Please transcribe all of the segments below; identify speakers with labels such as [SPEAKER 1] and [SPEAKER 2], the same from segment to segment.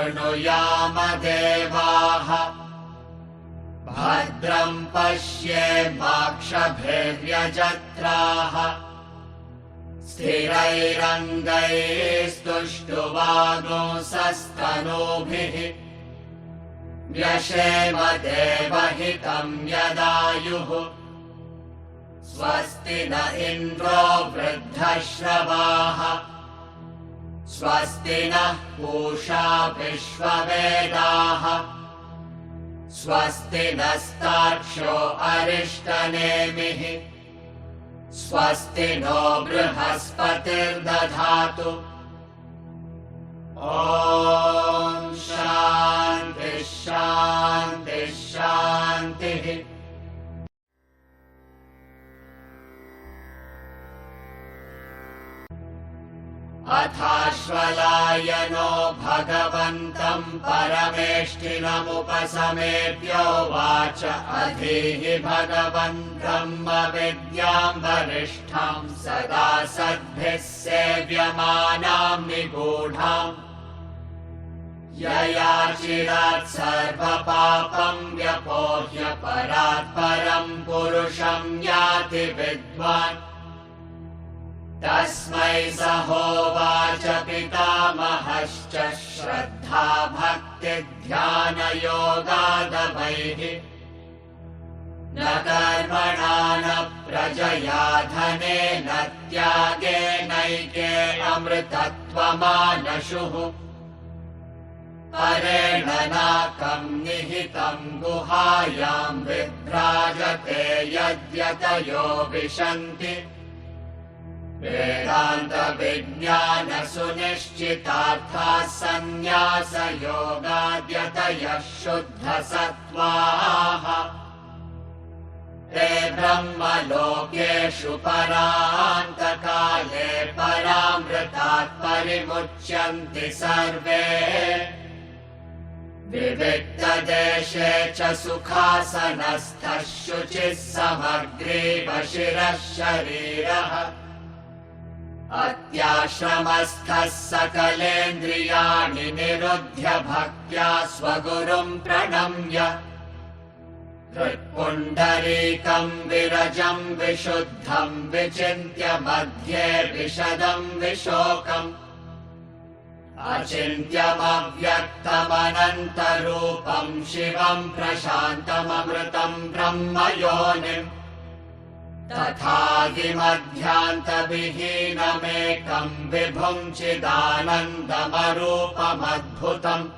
[SPEAKER 1] शृणुयाम देवाः भद्रं पश्येमाक्षभिर्यजत्राः स्थिरैरङ्गैस्तुष्टुवागुंसस्तनूभिः व्यशेम देवहितं यदायुः स्वस्ति न इन्द्रो वृद्धश्रवाः स्वस्ति नः पूषा विश्ववेदाः स्वस्ति नस्तार्क्ष्यो अरिष्टनेमिः स्वस्ति नो बृहस्पतिर्दधातु ॐ शान्तिः शान्तिः शान्तिः। अथाश्वलायनो भगवन्तं परमेष्ठिनमुपसमेत्योवाच अधीहि भगवन् ब्रह्मविद्यां वरिष्ठां सदा सद्भिः सेव्यमानां निगूढाम् यया चिरात् सर्वपापं व्यपोह्य परात् परं पुरुषं याति विद्वान् तस्मै स होवाच पितामहश्च श्रद्धा भक्तिध्यानयोगादवैः न कर्मणा न प्रजया धनेन त्यागेनैके अमृतत्वमानशुः परेण नाकं निहितं गुहायां विभ्राजते यद्यतयो विशन्ति वेदान्त विज्ञान सुनिश्चितार्थाः सन्न्यासयोगाद्यतयः शुद्धसत्त्वाः ते ब्रह्मलोकेषु परान्तकाले परामृतात् परिमुच्यन्ति सर्वे विविक्तदेशे च सुखासनस्थः शुचिः समग्रीव शिरः शरीरः अत्याश्रमस्थः सकलेन्द्रियाणि निरुध्य भक्त्या स्वगुरुं प्रणम्य हृत्पुण्डरीकं विरजं विशुद्धं विचिन्त्य मध्ये विशदं विशोकम् अचिन्त्यमव्यक्तमनन्तरूपं शिवं प्रशान्तममृतं ब्रह्मयोनिम् तथादिमध्यान्तविहीनमेकं विभुं चिदानन्दमरूपमद्भुतम्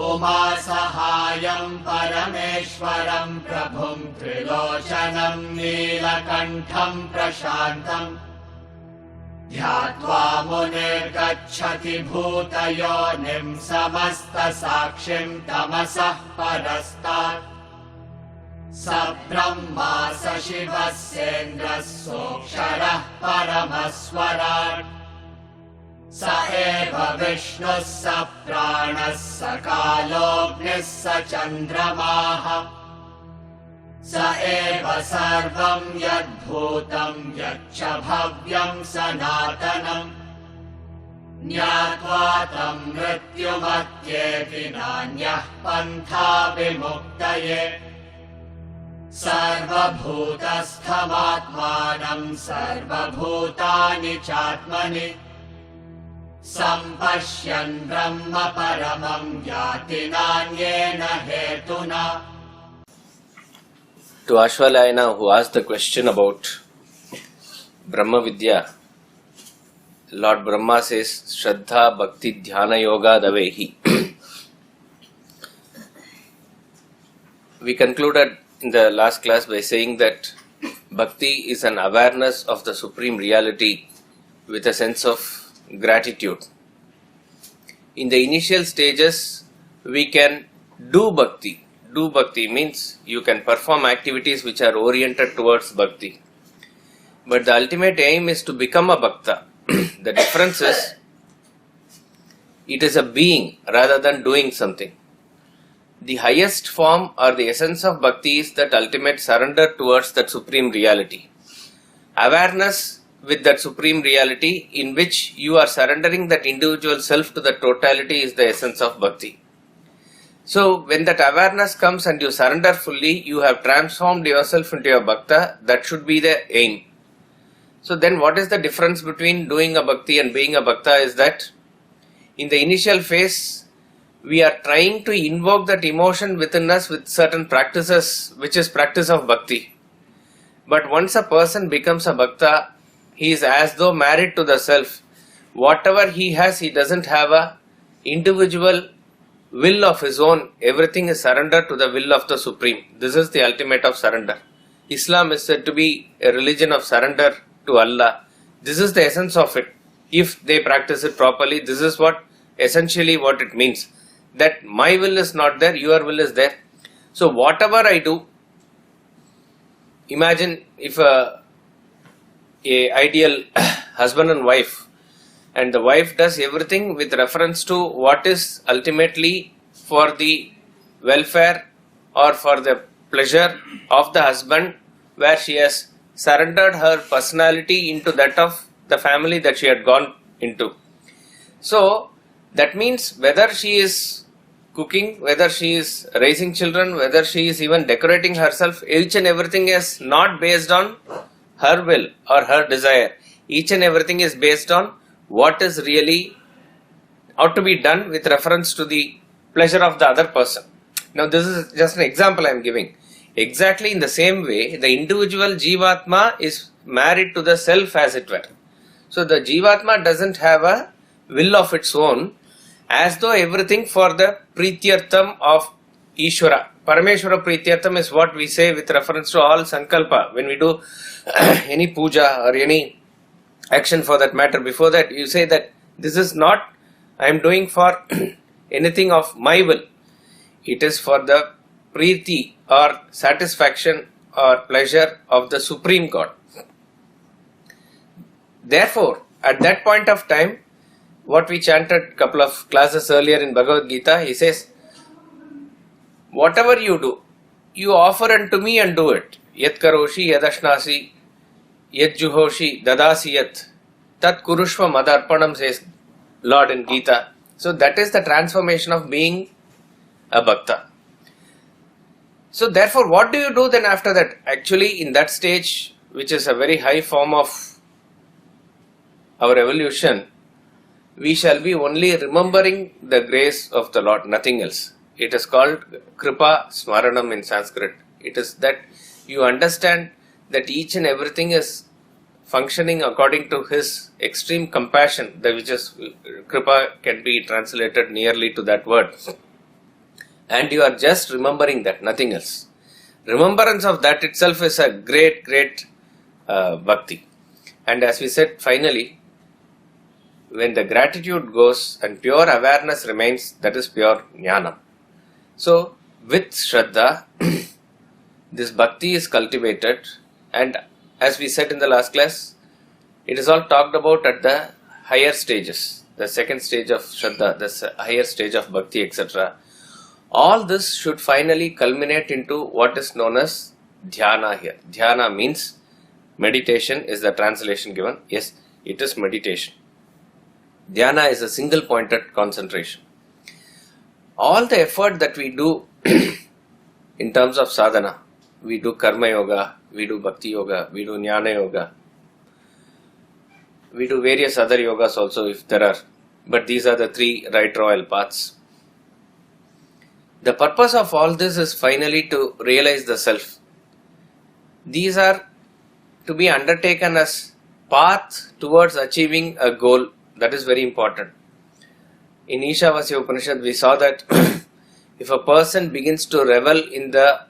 [SPEAKER 1] उमासहायं परमेश्वरं प्रभुं त्रिलोचनं नीलकण्ठं प्रशान्तम् ध्यात्वा मुनिर्गच्छति भूतयोनिं समस्तसाक्षिं तमसः परस्तात् स ब्रह्मा स शिवः सेन्द्रः सोऽक्षरः परमस्वराट् स एव विष्णुः स प्राणः स कालोऽग्निः स चन्द्रमाः स एव सर्वं यद्भूतं यच्च भव्यं सनातनम् ज्ञात्वा तं मृत्युमत्येति नान्यः पन्था विमुक्तये सर्वभूतस्थमात्मानं सर्वभूतानि चात्मनि सम्पश्यन् ब्रह्म परमं याति नान्येन हेतुना।
[SPEAKER 2] To Ashwalayana, who asked the question about Brahma Vidya, Lord Brahma says, Shraddha Bhakti Dhyana Yoga Davehi. We concluded in the last class by saying that Bhakti is an awareness of the Supreme Reality with a sense of gratitude. In the initial stages, we can do Bhakti. Do Bhakti means you can perform activities which are oriented towards Bhakti. But the ultimate aim is to become a Bhakta. The difference is, it is a being rather than doing something. The highest form or the essence of Bhakti is that ultimate surrender towards that Supreme Reality. Awareness with that supreme reality in which you are surrendering that individual self to the totality is the essence of bhakti. So when that awareness comes and you surrender fully, you have transformed yourself into a bhakta. That should be the aim. So then what is the difference between doing a bhakti and being a bhakta is that in the initial phase, we are trying to invoke that emotion within us with certain practices, which is practice of bhakti. But once a person becomes a bhakta, he is as though married to the self. Whatever he has, he doesn't have a individual will of his own. Everything is surrendered to the will of the Supreme. This is the ultimate of surrender. Islam is said to be a religion of surrender to Allah. This is the essence of it. If they practice it properly, this is essentially what it means. That my will is not there, your will is there. So whatever I do, imagine if a ideal husband and wife, and the wife does everything with reference to what is ultimately for the welfare or for the pleasure of the husband, where she has surrendered her personality into that of the family that she had gone into. So that means whether she is cooking, whether she is raising children, whether she is even decorating herself, each and everything is not based on her will or her desire. Each and everything is based on what is really ought to be done with reference to the pleasure of the other person. Now this is just an example I am giving. Exactly in the same way, the individual Jivatma is married to the self, as it were. So the Jivatma doesn't have a will of its own, as though everything for the Prityartham of Ishvara. Parameshwara Prityartham is what we say with reference to all Sankalpa. When we do any puja or any action for that matter, before that you say that this is not I am doing for anything of my will. It is for the Priti or satisfaction or pleasure of the Supreme God. Therefore, at that point of time, what we chanted a couple of classes earlier in Bhagavad Gita, he says, whatever you do, you offer unto me and do it. Yat karoshi yadashnasi yat juhoshi dadasi yat tat kurushva madarpanam, says Lord in Gita. So that is the transformation of being a bhakta. So therefore, what do you do then after that? Actually, in that stage, which is a very high form of our evolution, we shall be only remembering the grace of the Lord, nothing else. It is called Kripa Smaranam in Sanskrit. It is that you understand that each and everything is functioning according to His extreme compassion, which is Kripa can be translated nearly to that word. And you are just remembering that, nothing else. Remembrance of that itself is a great bhakti. And as we said, finally, when the gratitude goes and pure awareness remains, that is pure jnana. So, with Shraddha, this bhakti is cultivated, and as we said in the last class, it is all talked about at the higher stages, the second stage of Shraddha, the higher stage of bhakti, etc. All this should finally culminate into what is known as Dhyana here. Dhyana means meditation is the translation given. Yes, it is meditation. Dhyana is a single pointed concentration. All the effort that we do in terms of sadhana, we do karma yoga, we do bhakti yoga, we do jnana yoga, we do various other yogas also if there are, but these are the three right royal paths. The purpose of all this is finally to realize the self. These are to be undertaken as path towards achieving a goal. That is very important. In Kaivalya Upanishad, we saw that if a person begins to revel in the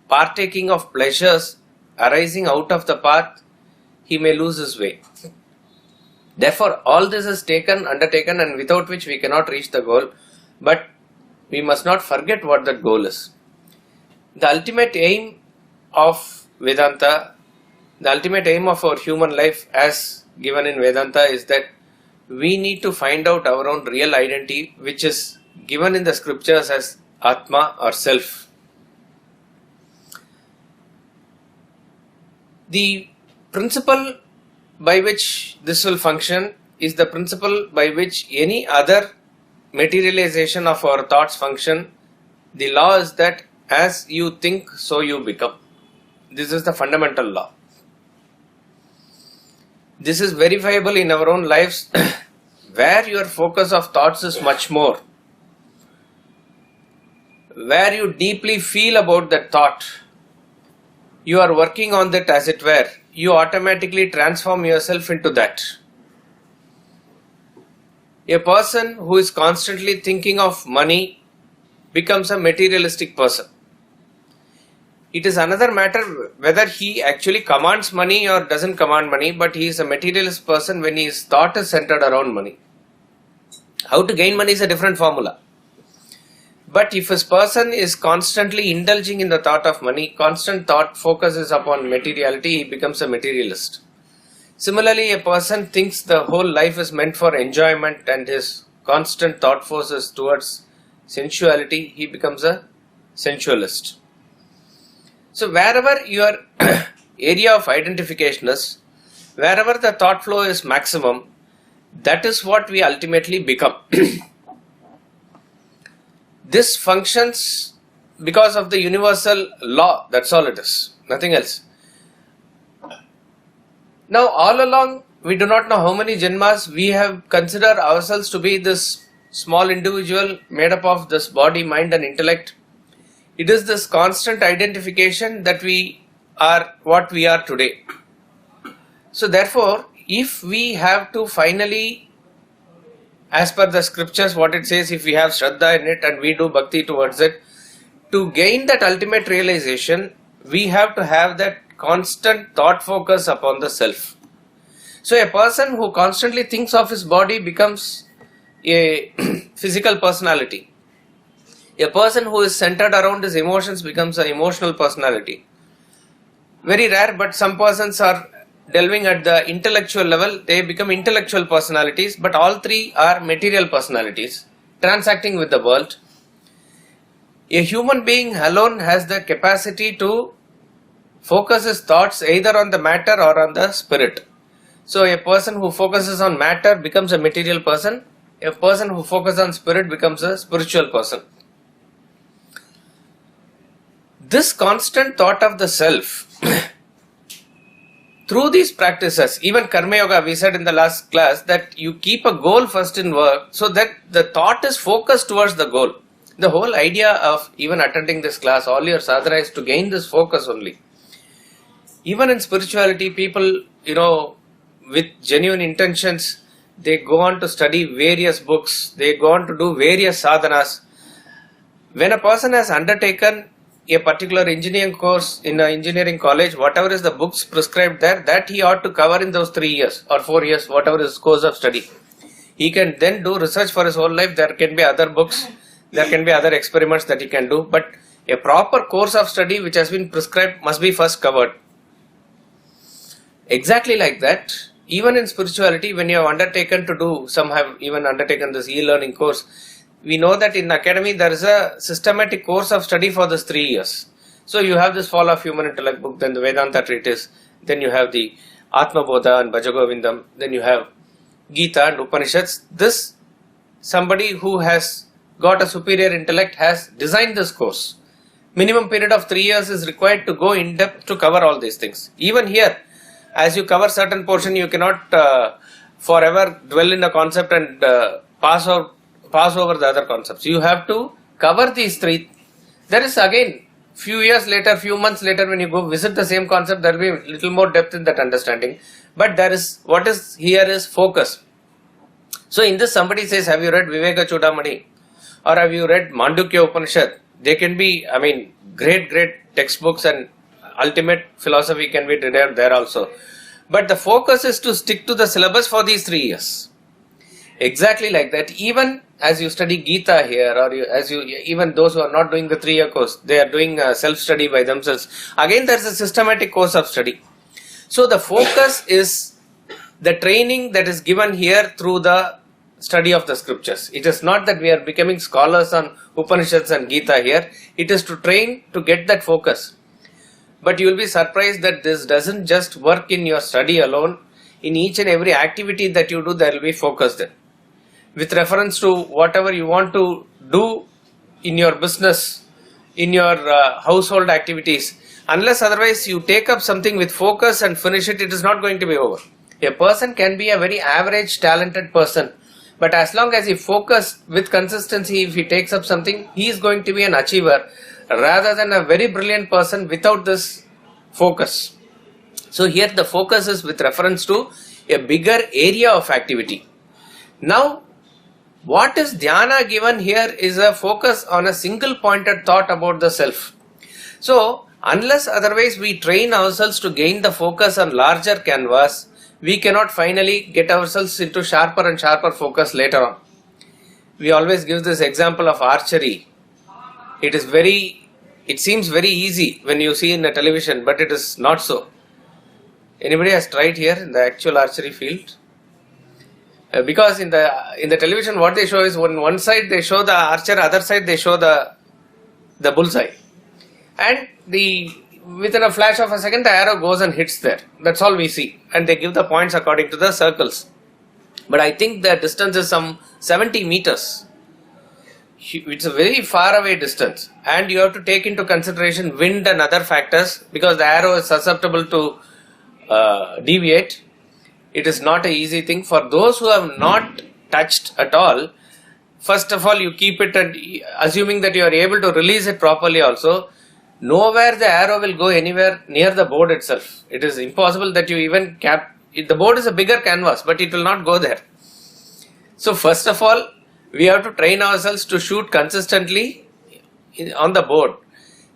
[SPEAKER 2] partaking of pleasures arising out of the path, he may lose his way. Therefore, all this is undertaken, and without which we cannot reach the goal. But we must not forget what that goal is. The ultimate aim of Vedanta, the ultimate aim of our human life as given in Vedanta is that we need to find out our own real identity, which is given in the scriptures as Atma or self. The principal by which this will function is the principle by which any other materialization of our thoughts function. The law is that as you think, so you become. This is the fundamental law. This is verifiable in our own lives where your focus of thoughts is much more. Where you deeply feel about that thought, you are working on that as it were. You automatically transform yourself into that. A person who is constantly thinking of money becomes a materialistic person. It is another matter whether he actually commands money or doesn't command money, but he is a materialist person when his thought is centered around money. How to gain money is a different formula. But if his person is constantly indulging in the thought of money, constant thought focuses upon materiality, he becomes a materialist. Similarly, a person thinks the whole life is meant for enjoyment and his constant thought forces towards sensuality, he becomes a sensualist. So wherever your area of identification is, wherever the thought flow is maximum, that is what we ultimately become. This functions because of the universal law, that's all it is, nothing else. Now all along, we do not know how many janmas we have considered ourselves to be this small individual made up of this body, mind and intellect. It is this constant identification that we are what we are today. So therefore, if we have to finally, as per the scriptures, what it says, if we have Shraddha in it and we do bhakti towards it, to gain that ultimate realization, we have to have that constant thought focus upon the self. So a person who constantly thinks of his body becomes a physical personality. A person who is centered around his emotions becomes an emotional personality. Very rare, but some persons are delving at the intellectual level, they become intellectual personalities, but all three are material personalities, transacting with the world. A human being alone has the capacity to focus his thoughts either on the matter or on the spirit. So a person who focuses on matter becomes a material person. A person who focuses on spirit becomes a spiritual person. This constant thought of the self, through these practices, even Karma Yoga, we said in the last class that you keep a goal first in work so that the thought is focused towards the goal. The whole idea of even attending this class, all your sadhana is to gain this focus only. Even in spirituality, people, with genuine intentions, they go on to study various books, they go on to do various sadhanas. When a person has undertaken a particular engineering course in an engineering college, whatever is the books prescribed there, that he ought to cover in those 3 years or 4 years, whatever is course of study. He can then do research for his whole life. There can be other books, there can be other experiments that he can do, but a proper course of study which has been prescribed must be first covered. Exactly like that, even in spirituality, when you have undertaken to do, some have even undertaken this e-learning course, we know that in academy there is a systematic course of study for this 3 years. So you have this Fall of Human Intellect book, then the Vedanta treatise, then you have the Atma Bodha and Bhajagovindam, then you have Gita and Upanishads. This, somebody who has got a superior intellect has designed this course. Minimum period of 3 years is required to go in depth to cover all these things. Even here, as you cover certain portion, you cannot forever dwell in a concept and pass over the other concepts. You have to cover these three. There is again, few years later, few months later, when you go visit the same concept, there will be a little more depth in that understanding. But there is, what is here is focus. So in this somebody says, have you read Viveka Chudamani? Or have you read Mandukya Upanishad? They can be, great textbooks and ultimate philosophy can be derived there also. But the focus is to stick to the syllabus for these 3 years. Exactly like that, even as you study Gita here, or even those who are not doing the 3-year course, they are doing self-study by themselves. Again, there is a systematic course of study. So the focus is the training that is given here through the study of the scriptures. It is not that we are becoming scholars on Upanishads and Gita here. It is to train to get that focus. But you will be surprised that this doesn't just work in your study alone. in each and every activity that you do, there will be focus there. With reference to whatever you want to do in your business, in your household activities, unless otherwise you take up something with focus and finish it, it is not going to be over. A person can be a very average, talented person, but as long as he focuses with consistency, if he takes up something, he is going to be an achiever rather than a very brilliant person without this focus. So here the focus is with reference to a bigger area of activity. Now, what is dhyana given here is a focus on a single pointed thought about the self. So, unless otherwise we train ourselves to gain the focus on larger canvas, we cannot finally get ourselves into sharper and sharper focus later on. We always give this example of archery. It seems very easy when you see in the television, but it is not so. Anybody has tried here in the actual archery field? Because in the television what they show is on one side they show the archer, other side they show the bullseye, and within a flash of a second the arrow goes and hits there. That's all we see, and they give the points according to the circles. But I think the distance is some 70 meters. It's a very far away distance, and you have to take into consideration wind and other factors because the arrow is susceptible to deviate. It is not an easy thing for those who have not touched at all. First of all, you keep it, and assuming that you are able to release it properly also, nowhere the arrow will go anywhere near the board itself. It is impossible that you even the board is a bigger canvas, but it will not go there. So first of all, we have to train ourselves to shoot consistently on the board.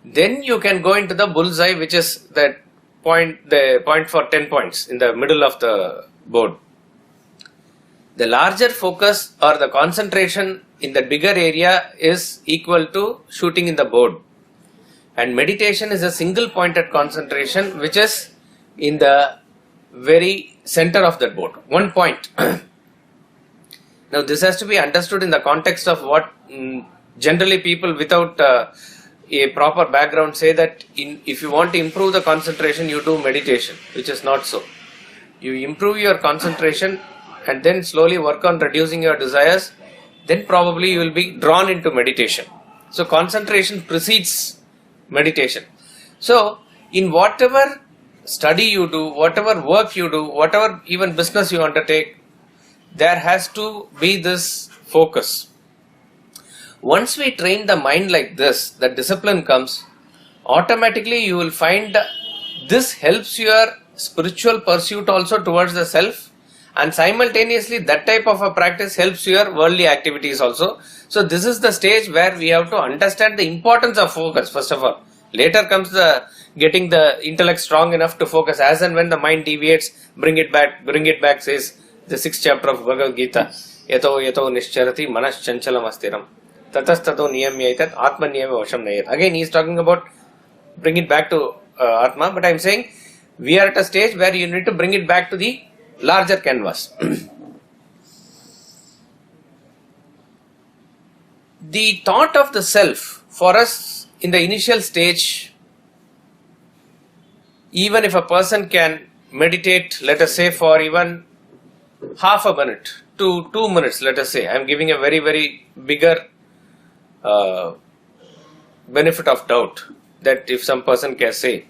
[SPEAKER 2] Then you can go into the bullseye, which is the point for 10 points in the middle of the board. The larger focus or the concentration in the bigger area is equal to shooting in the board. And meditation is a single pointed concentration which is in the very center of that board. One point. Now this has to be understood in the context of what generally people without a proper background say that if you want to improve the concentration, you do meditation, which is not so. You improve your concentration and then slowly work on reducing your desires, then probably you will be drawn into meditation. So concentration precedes meditation. So in whatever study you do, whatever work you do, whatever even business you undertake, there has to be this focus. Once we train the mind like this, the discipline comes, automatically you will find this helps your spiritual pursuit also towards the self, and simultaneously that type of a practice helps your worldly activities also. So this is the stage where we have to understand the importance of focus first of all. Later comes the getting the intellect strong enough to focus. As and when the mind deviates, bring it back, says the 6th chapter of Bhagavad Gita. Yato nischarati manas chanchalam astiram. Tatastato niyamyaitat atma niyame vasham nayat. Again he is talking about bring it back to Atma, but I am saying we are at a stage where you need to bring it back to the larger canvas. The thought of the self for us in the initial stage, even if a person can meditate, let us say for even half a minute to 2 minutes, let us say, I am giving a very, very bigger benefit of doubt that if some person can say,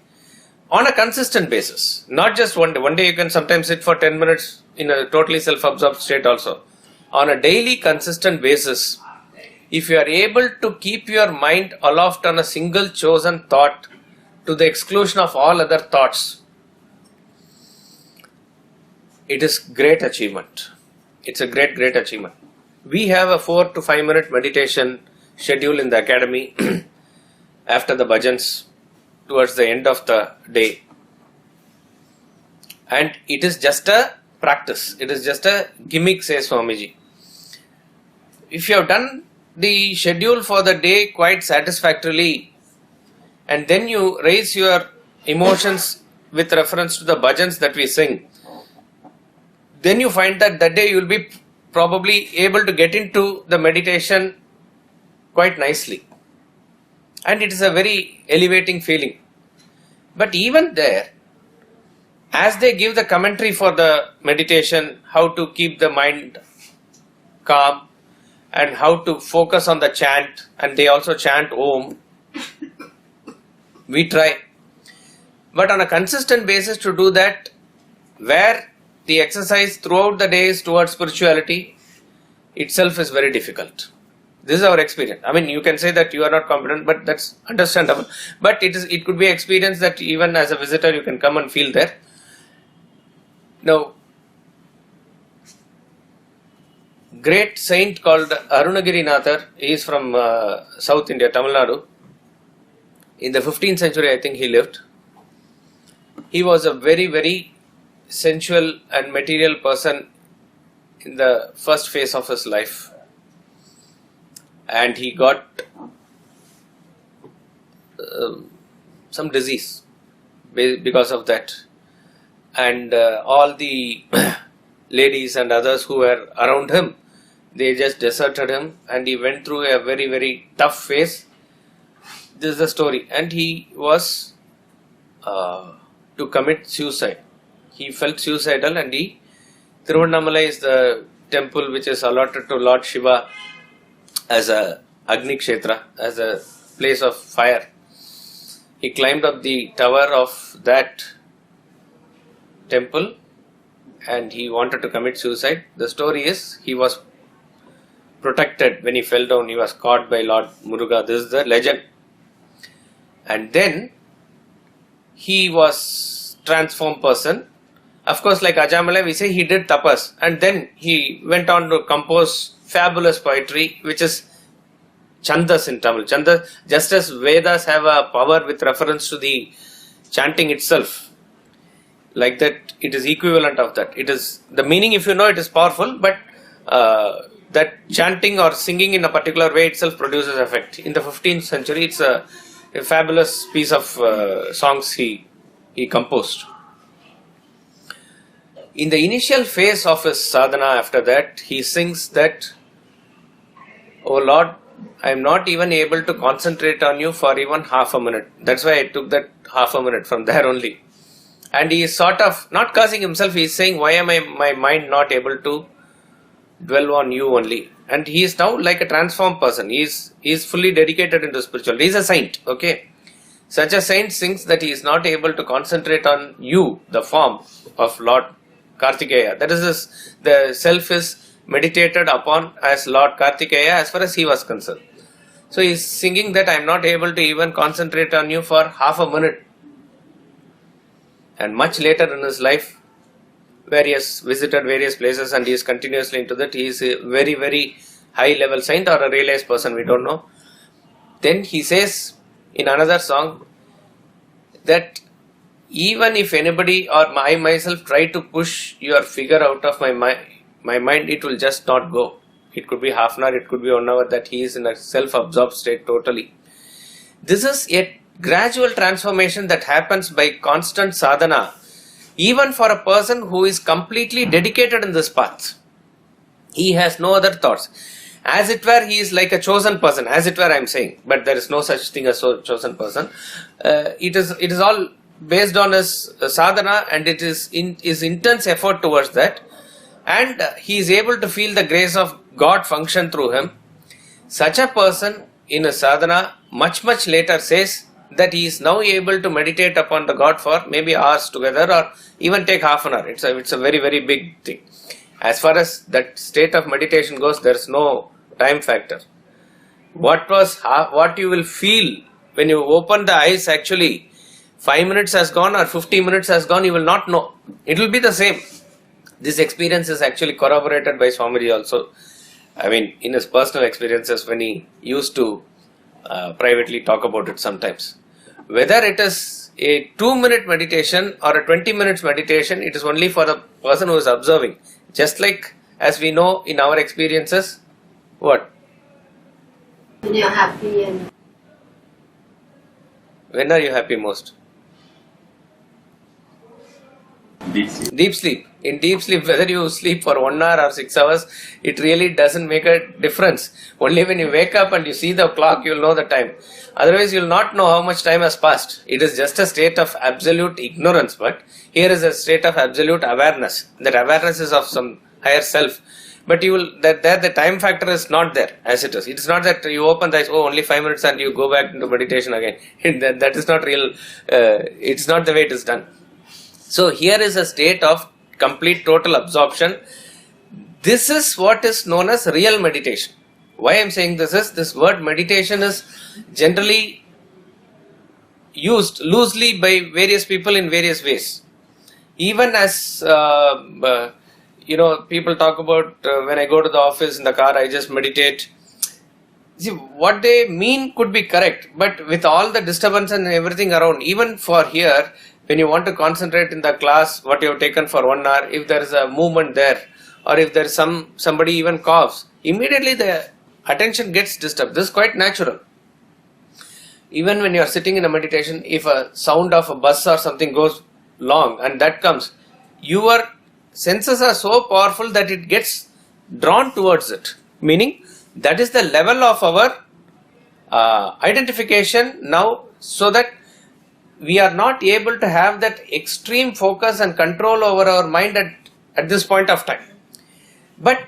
[SPEAKER 2] on a consistent basis, not just one day. One day you can sometimes sit for 10 minutes in a totally self-absorbed state also. On a daily consistent basis, if you are able to keep your mind aloft on a single chosen thought to the exclusion of all other thoughts, it is great achievement. It's a great achievement. We have a 4 to 5 minute meditation schedule in the academy after the bhajans towards the end of the day, and it is just a practice, it is just a gimmick, says Swamiji. If you have done the schedule for the day quite satisfactorily and then you raise your emotions with reference to the bhajans that we sing, then you find that day you will be probably able to get into the meditation quite nicely. And it is a very elevating feeling. But even there, as they give the commentary for the meditation, how to keep the mind calm and how to focus on the chant, and they also chant Om. We try. But on a consistent basis to do that, where the exercise throughout the day is towards spirituality, itself is very difficult. This is our experience. I mean, you can say that you are not competent, but that's understandable. But it could be experience that even as a visitor you can come and feel there. Now, great saint called Arunagirinathar, he is from South India, Tamil Nadu. In the 15th century, I think he lived. He was a very, very sensual and material person in the first phase of his life. And he got some disease because of that. And all the ladies and others who were around him, they just deserted him, and he went through a very, very tough phase. This is the story. And he was to commit suicide. He felt suicidal, and Tiruvannamalai is the temple which is allotted to Lord Shiva as a Agni Kshetra, as a place of fire. He climbed up the tower of that temple and he wanted to commit suicide. The story is he was protected when he fell down. He was caught by Lord Muruga. This is the legend. And then he was transformed person. Of course, like Ajamalai, we say he did tapas, and then he went on to compose fabulous poetry, which is Chandas in Tamil. Chandas, just as Vedas have a power with reference to the chanting itself, like that, it is equivalent of that. It is the meaning, if you know, it is powerful, but that chanting or singing in a particular way itself produces effect. In the 15th century, it's a fabulous piece of songs he composed. In the initial phase of his sadhana, after that, he sings that, "Oh Lord, I am not even able to concentrate on you for even half a minute." That's why I took that half a minute from there only. And he is sort of not cursing himself, he is saying, why am my mind not able to dwell on you only? And he is now like a transformed person. He is fully dedicated into spirituality. He is a saint, okay? Such a saint sings that he is not able to concentrate on you, the form of Lord Kartikeya. That is, the self is meditated upon as Lord Kartikeya as far as he was concerned. So he is singing that I am not able to even concentrate on you for half a minute. And much later in his life, where he has visited various places and he is continuously into that, he is a very, very high level saint or a realized person, we don't know. Then he says in another song that even if anybody or I myself try to push your figure out of my mind, it will just not go. It could be half an hour, it could be 1 hour, that he is in a self-absorbed state totally. This is a gradual transformation that happens by constant sadhana, even for a person who is completely dedicated in this path. He has no other thoughts. As it were, he is like a chosen person, as it were I am saying, but there is no such thing as a chosen person. It is all based on his sadhana, and it is in his intense effort towards that, and he is able to feel the grace of God function through him. Such a person in a sadhana much later says that he is now able to meditate upon the God for maybe hours together or even take half an hour. It's a very, very big thing. As far as that state of meditation goes, there is no time factor. What you will feel when you open the eyes, actually 5 minutes has gone or 50 minutes has gone, you will not know. It will be the same. This experience is actually corroborated by Swamiji also. I mean, in his personal experiences, when he used to privately talk about it sometimes. Whether it is a 2-minute meditation or a 20 minutes meditation, it is only for the person who is observing. Just like as we know in our experiences, what?
[SPEAKER 3] When you're happy and...
[SPEAKER 2] When are you happy most?
[SPEAKER 4] Deep sleep.
[SPEAKER 2] Deep sleep. In deep sleep, whether you sleep for 1 hour or 6 hours, it really doesn't make a difference. Only when you wake up and you see the clock, you'll know the time. Otherwise, you'll not know how much time has passed. It is just a state of absolute ignorance, but here is a state of absolute awareness. That awareness is of some higher self. But you will that the time factor is not there as it is. It's not that you open the eyes, only 5 minutes and you go back into meditation again. that is not real. It's not the way it is done. So here is a state of complete total absorption. This is what is known as real meditation. Why I am saying this is, this word meditation is generally used loosely by various people in various ways. Even as people talk about when I go to the office in the car, I just meditate. See, what they mean could be correct, but with all the disturbance and everything around, even for here, when you want to concentrate in the class, what you have taken for 1 hour, if there is a movement there, or if there is somebody even coughs, immediately the attention gets disturbed. This is quite natural. Even when you are sitting in a meditation, if a sound of a bus or something goes long and that comes, your senses are so powerful that it gets drawn towards it. Meaning, that is the level of our identification now, so that we are not able to have that extreme focus and control over our mind at this point of time. But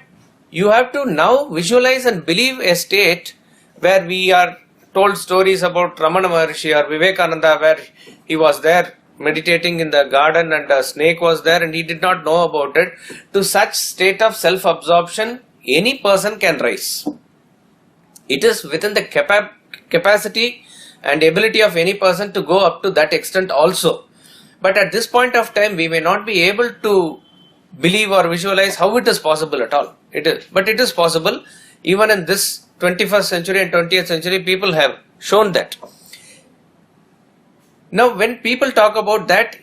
[SPEAKER 2] you have to now visualize and believe a state where we are told stories about Ramana Maharshi or Vivekananda, where he was there meditating in the garden and a snake was there and he did not know about it. To such state of self-absorption, any person can rise. It is within the capacity and ability of any person to go up to that extent also. But at this point of time, we may not be able to believe or visualize how it is possible at all. But it is possible. Even in this 21st century and 20th century, people have shown that. Now, when people talk about that,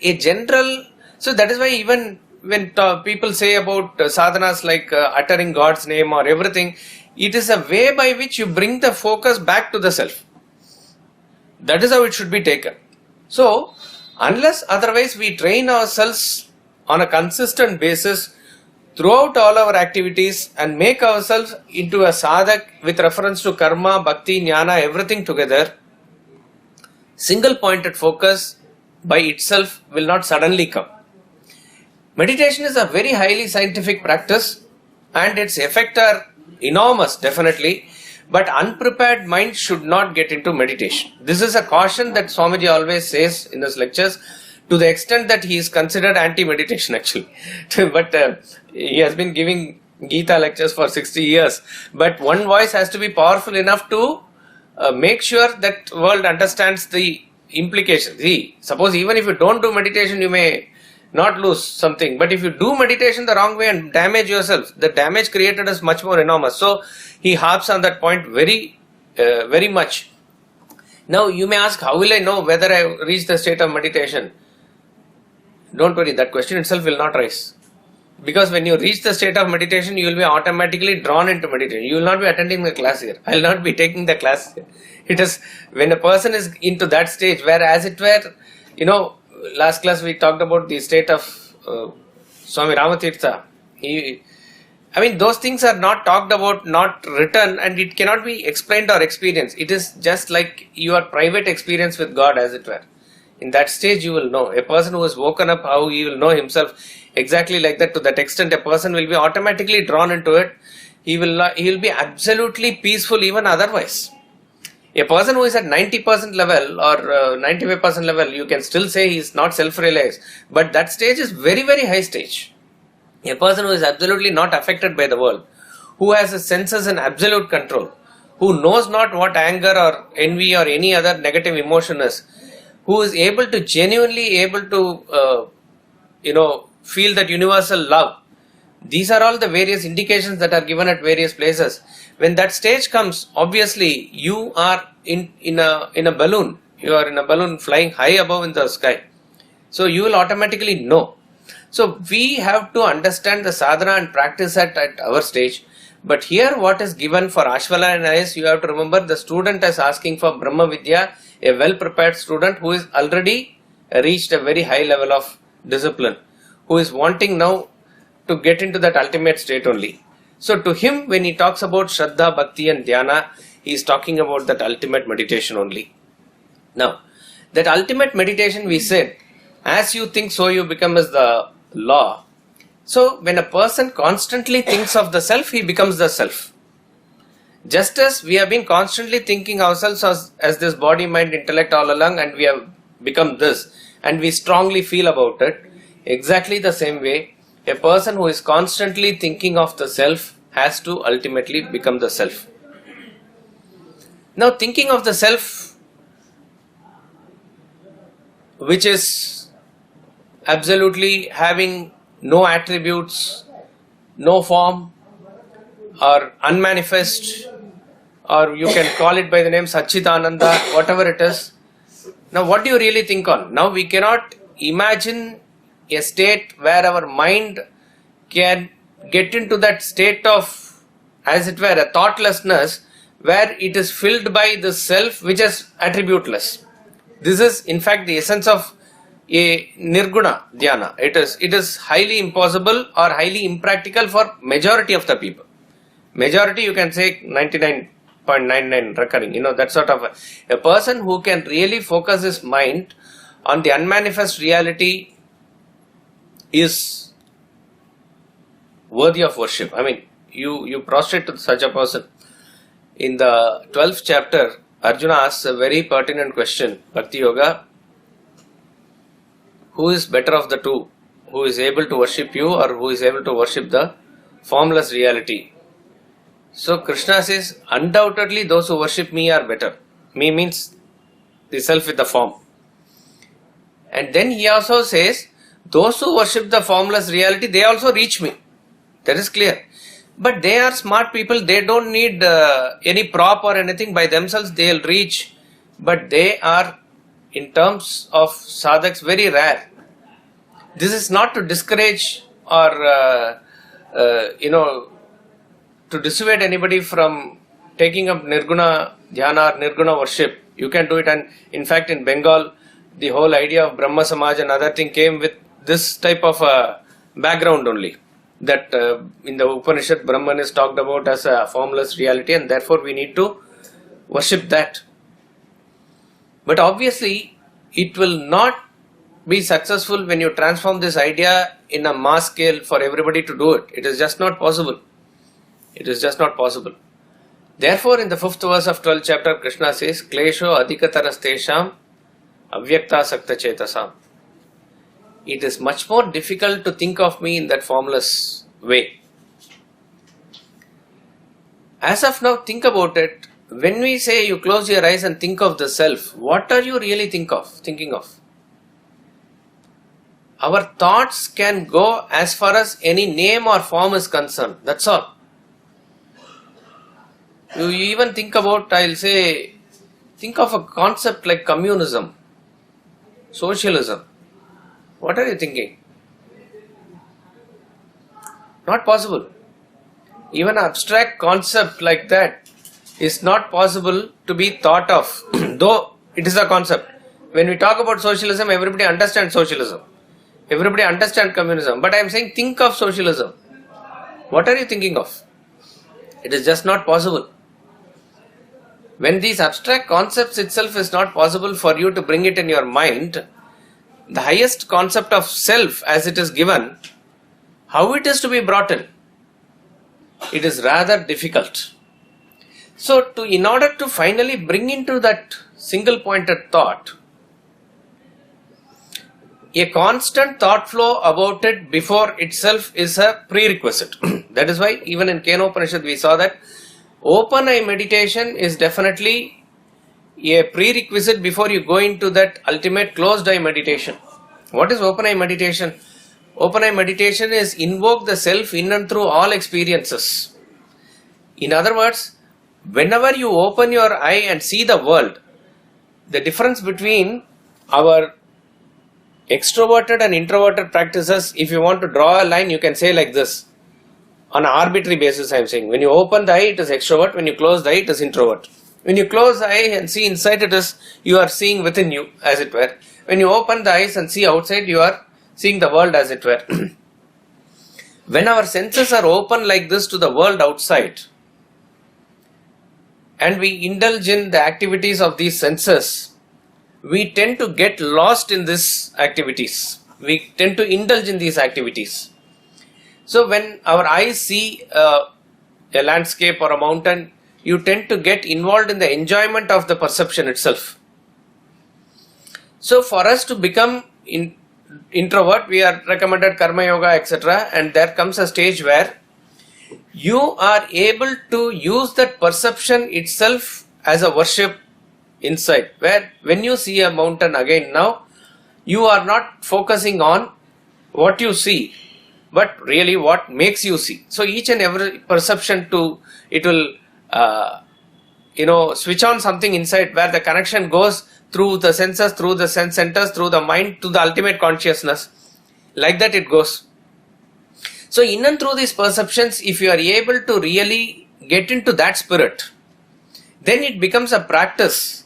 [SPEAKER 2] so that is why even when people say about sadhanas like uttering God's name or everything, it is a way by which you bring the focus back to the self. That is how it should be taken. So, unless otherwise we train ourselves on a consistent basis throughout all our activities and make ourselves into a sadhak with reference to karma, bhakti, jnana, everything together, single pointed focus by itself will not suddenly come. Meditation is a very highly scientific practice and its effects are enormous, definitely. But unprepared mind should not get into meditation. This is a caution that Swamiji always says in his lectures, to the extent that he is considered anti-meditation actually. But he has been giving Gita lectures for 60 years. But one voice has to be powerful enough to make sure that world understands the implications. See, suppose even if you don't do meditation, you may not lose something. But if you do meditation the wrong way and damage yourself, the damage created is much more enormous. So he harps on that point very much. Now you may ask, how will I know whether I reach the state of meditation? Don't worry, that question itself will not rise. Because when you reach the state of meditation, you will be automatically drawn into meditation. You will not be attending the class here. I will not be taking the class here. It is when a person is into that stage where, as it were, last class we talked about the state of Swami Ramatirtha. Those things are not talked about, not written, and it cannot be explained or experienced. It is just like your private experience with God, as it were. In that stage you will know. A person who has woken up, how he will know himself, exactly like that. To that extent, a person will be automatically drawn into it. He will be absolutely peaceful even otherwise. A person who is at 90% level or 95% level, you can still say he is not self-realized. But that stage is very, very high stage. A person who is absolutely not affected by the world, who has his senses in absolute control, who knows not what anger or envy or any other negative emotion is, who is able to genuinely feel that universal love. These are all the various indications that are given at various places. When that stage comes, obviously you are in a balloon. You are in a balloon flying high above in the sky. So you will automatically know. So we have to understand the sadhana and practice at our stage. But here what is given for Ashvalayana is, you have to remember, the student is asking for Brahma Vidya, a well prepared student who is already reached a very high level of discipline, who is wanting now to get into that ultimate state only. So to him, when he talks about Shraddha, Bhakti and Dhyana, he is talking about that ultimate meditation only. Now, that ultimate meditation, we said, as you think, so you become, as the law. So when a person constantly thinks of the self, he becomes the self. Just as we have been constantly thinking ourselves as this body, mind, intellect all along, and we have become this, and we strongly feel about it, exactly the same way, a person who is constantly thinking of the self has to ultimately become the self. Now, thinking of the self, which is absolutely having no attributes, no form, or unmanifest, or you can call it by the name Satchitananda, whatever it is. Now, what do you really think on? Now, we cannot imagine a state where our mind can get into that state of, as it were, a thoughtlessness, where it is filled by the self which is attributeless. This is in fact the essence of a nirguna dhyana. It is highly impossible or highly impractical for majority of the people. Majority, you can say 99.99 recurring, that sort of a person who can really focus his mind on the unmanifest reality is worthy of worship. I mean, you prostrate to such a person. In the 12th chapter, Arjuna asks a very pertinent question. Bhakti Yoga, who is better of the two? Who is able to worship you, or who is able to worship the formless reality? So Krishna says, undoubtedly those who worship me are better. Me means the self with the form. And then he also says, those who worship the formless reality, they also reach me. That is clear. But they are smart people, they don't need any prop or anything. By themselves they will reach. But they are, in terms of sadhaks, very rare. This is not to discourage or, to dissuade anybody from taking up Nirguna Dhyana or Nirguna worship. You can do it, and in fact in Bengal, the whole idea of Brahma Samaj and other thing came with this type of background only. That in the Upanishad, Brahman is talked about as a formless reality, and therefore we need to worship that. But obviously, it will not be successful when you transform this idea in a mass scale for everybody to do it. It is just not possible. It is just not possible. Therefore, in the 5th verse of 12th chapter, Krishna says, Klesho adhikatarastesham avyakta sakta chetasam. It is much more difficult to think of me in that formless way. As of now, think about it. When we say you close your eyes and think of the self, what are you really thinking of? Our thoughts can go as far as any name or form is concerned. That's all. You even think about, think of a concept like communism, socialism. What are you thinking? Not possible. Even an abstract concept like that is not possible to be thought of, though it is a concept. When we talk about socialism, everybody understands socialism. Everybody understands communism. But I am saying, think of socialism. What are you thinking of? It is just not possible. When these abstract concepts itself is not possible for you to bring it in your mind, the highest concept of self as it is given, how it is to be brought in? It is rather difficult. So, in order to finally bring into that single pointed thought, a constant thought flow about it before itself is a prerequisite. That is why even in Kena Upanishad we saw that open eye meditation is definitely a prerequisite before you go into that ultimate closed eye meditation. What is open eye meditation? Open eye meditation is invoke the self in and through all experiences. In other words, whenever you open your eye and see the world, the difference between our extroverted and introverted practices, if you want to draw a line, you can say like this. On an arbitrary basis, I am saying, when you open the eye, it is extrovert. When you close the eye, it is introvert. When you close the eye and see inside, you are seeing within you, as it were. When you open the eyes and see outside, you are seeing the world as it were. When our senses are open like this to the world outside, and we indulge in the activities of these senses, we tend to get lost in these activities. We tend to indulge in these activities. So when our eyes see a landscape or a mountain, you tend to get involved in the enjoyment of the perception itself. So for us to become introvert, we are recommended karma yoga, etc. And there comes a stage where you are able to use that perception itself as a worship inside, where when you see a mountain again now, you are not focusing on what you see, but really what makes you see. So each and every perception it will switch on something inside, where the connection goes through the senses, through the sense centers, through the mind to the ultimate consciousness. Like that it goes. So in and through these perceptions, if you are able to really get into that spirit, then it becomes a practice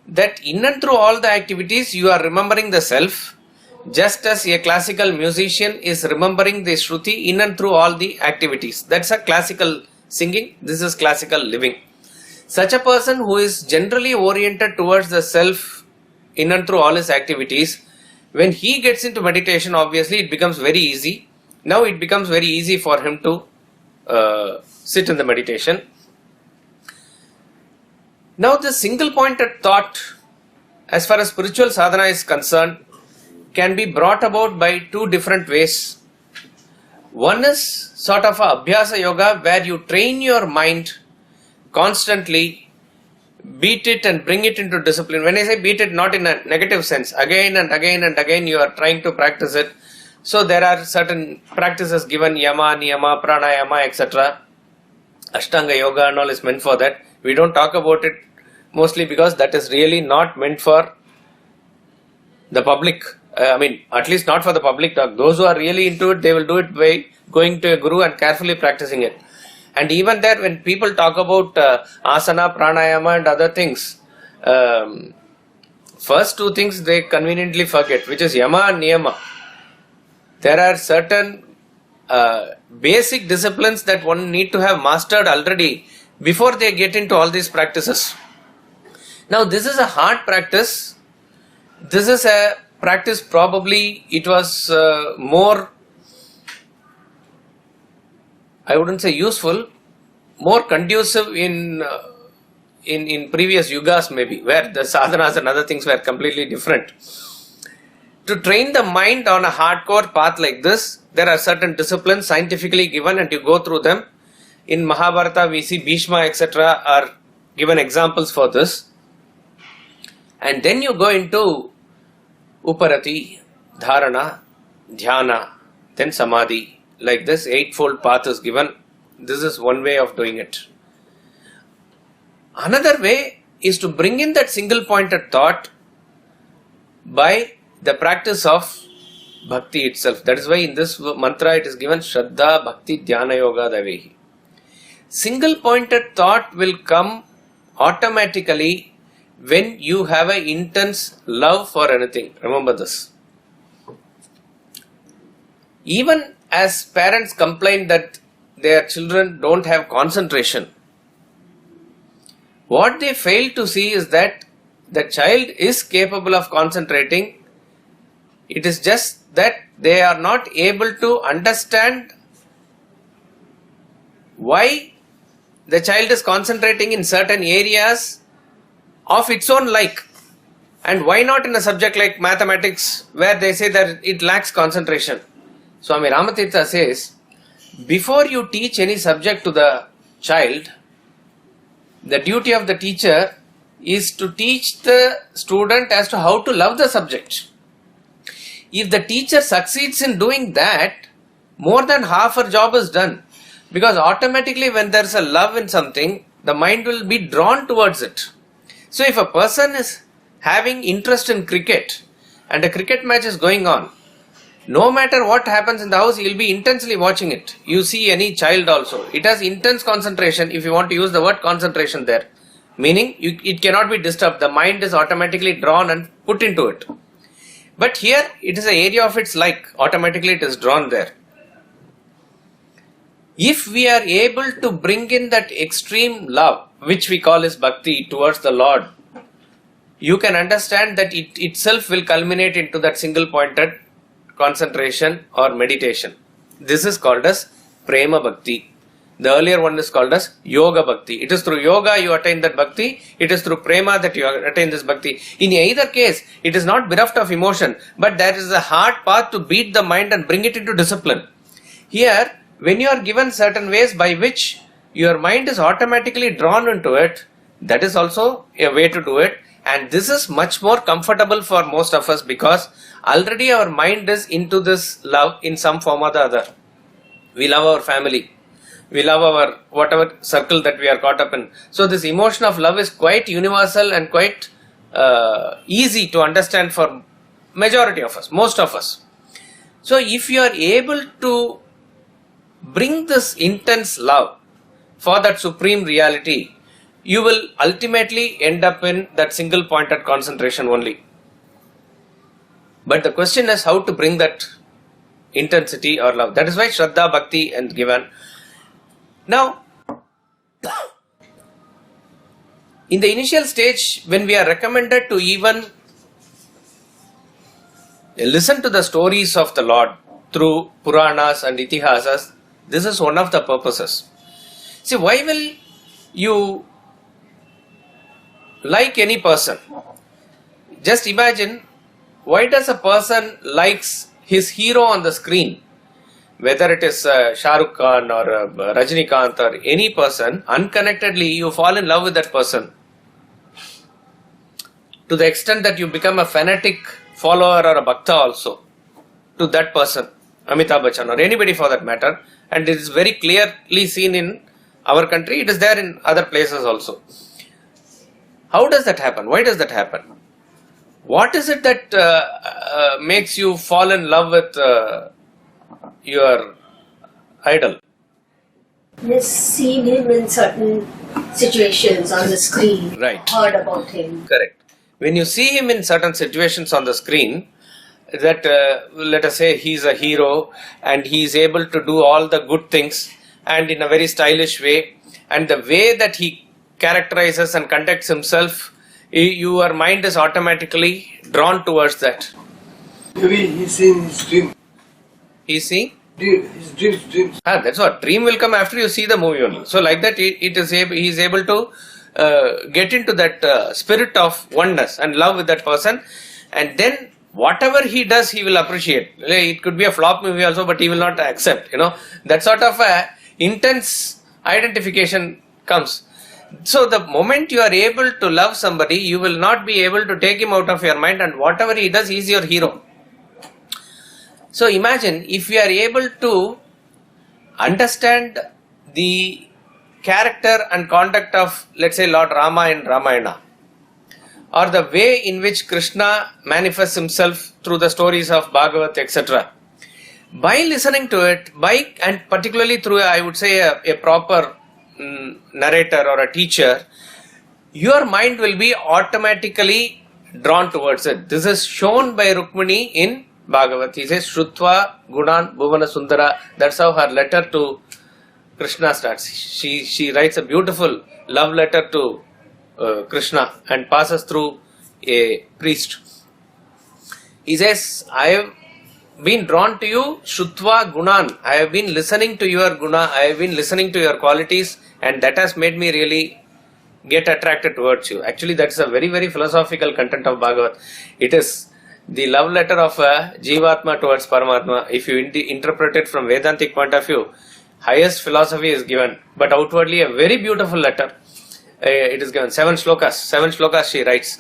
[SPEAKER 2] that in and through all the activities you are remembering the self, just as a classical musician is remembering the Shruti in and through all the activities. That's a classical singing, this is classical living. Such a person who is generally oriented towards the self in and through all his activities, when he gets into meditation, obviously it becomes very easy. Now it becomes very easy for him to sit in the meditation. Now the single pointed thought, as far as spiritual sadhana is concerned, can be brought about by two different ways. One is sort of a abhyasa yoga, where you train your mind constantly, beat it and bring it into discipline. When I say beat it, not in a negative sense, again and again and again you are trying to practice it. So there are certain practices given, yama, niyama, pranayama, etc. Ashtanga yoga and all is meant for that. We don't talk about it mostly because that is really not meant for the public. At least not for the public talk. Those who are really into it, they will do it by going to a guru and carefully practicing it. And even there, when people talk about asana, pranayama and other things, first two things they conveniently forget, which is yama and niyama. There are certain basic disciplines that one need to have mastered already before they get into all these practices. Now this is a hard practice. This is a practice, probably it was more, I wouldn't say useful, more conducive in previous yugas maybe, where the sadhanas and other things were completely different. To train the mind on a hardcore path like this, there are certain disciplines scientifically given and you go through them. In Mahabharata we see Bhishma, etc. are given examples for this. And then you go into Uparati, Dharana, Dhyana, then Samadhi. Like this, eightfold path is given. This is one way of doing it. Another way is to bring in that single pointed thought by the practice of bhakti itself. That is why in this mantra it is given Shraddha Bhakti Dhyana Yoga Davehi. Single pointed thought will come automatically when you have an intense love for anything. Remember this. Even as parents complain that their children don't have concentration, what they fail to see is that the child is capable of concentrating. It is just that they are not able to understand why the child is concentrating in certain areas of its own like, and why not in a subject like mathematics, where they say that it lacks concentration. Swami Ramatirtha says, before you teach any subject to the child, the duty of the teacher is to teach the student as to how to love the subject. If the teacher succeeds in doing that, more than half her job is done. Because automatically when there is a love in something, the mind will be drawn towards it. So if a person is having interest in cricket and a cricket match is going on, no matter what happens in the house, he will be intensely watching it. You see any child also, it has intense concentration, if you want to use the word concentration there. Meaning it cannot be disturbed. The mind is automatically drawn and put into it. But here it is an area of its like, automatically it is drawn there. If we are able to bring in that extreme love, which we call as bhakti towards the Lord, you can understand that it itself will culminate into that single pointed concentration or meditation. This is called as prema bhakti. The earlier one is called as yoga bhakti. It is through yoga you attain that bhakti. It is through prema that you attain this bhakti. In either case, it is not bereft of emotion, but there is a hard path to beat the mind and bring it into discipline. Here, when you are given certain ways by which your mind is automatically drawn into it, that is also a way to do it. And this is much more comfortable for most of us because already our mind is into this love in some form or the other. We love our family. We love our whatever circle that we are caught up in. So this emotion of love is quite universal and quite easy to understand for majority of us, most of us. So if you are able to bring this intense love for that supreme reality, you will ultimately end up in that single pointed concentration only. But the question is how to bring that intensity or love. That is why Shraddha, Bhakti is given. Now, in the initial stage, when we are recommended to even listen to the stories of the Lord through Puranas and Itihasas, this is one of the purposes. See, why will you like any person? Just imagine, why does a person likes his hero on the screen? Whether it is Shah Rukh Khan or Rajinikanth or any person, unconnectedly you fall in love with that person. To the extent that you become a fanatic follower or a Bhakta also to that person, Amitabh Bachchan or anybody for that matter. And it is very clearly seen in our country, it is there in other places also. How does that happen? Why does that happen? What is it that makes you fall in love with your idol?
[SPEAKER 3] You've seen him in certain situations on the screen,
[SPEAKER 2] Right.
[SPEAKER 3] Heard about him.
[SPEAKER 2] Correct. When you see him in certain situations on the screen, that let us say he is a hero and he is able to do all the good things and in a very stylish way, and the way that he characterizes and conducts himself, your mind is automatically drawn towards that.
[SPEAKER 4] Maybe he's seeing his dream.
[SPEAKER 2] He's seeing?
[SPEAKER 4] His dreams.
[SPEAKER 2] That's what. Dream will come after you see the movie only. So like that, he is able to get into that spirit of oneness and love with that person, and then whatever he does, he will appreciate. It could be a flop movie also, but he will not accept. That sort of intense identification comes. So the moment you are able to love somebody, you will not be able to take him out of your mind, and whatever he does, he is your hero. So imagine if we are able to understand the character and conduct of, let's say, Lord Rama in Ramayana, or the way in which Krishna manifests himself through the stories of Bhagavat, etc. By listening to it, and particularly through, I would say, a proper narrator or a teacher, your mind will be automatically drawn towards it. This is shown by Rukmini in Bhagavat. He says, Shrutva Gunan Bhuvana Sundara. That's how her letter to Krishna starts. She writes a beautiful love letter to Krishna and passes through a priest. He says, I have been drawn to you, Shrutva Gunan. I have been listening to your guna, I have been listening to your qualities, and that has made me really get attracted towards you. Actually, that's a very, very philosophical content of Bhagavat. It is the love letter of a Jivatma towards Paramatma. If you interpret it from Vedantic point of view, highest philosophy is given, but outwardly a very beautiful letter. It is given 7 shlokas she writes.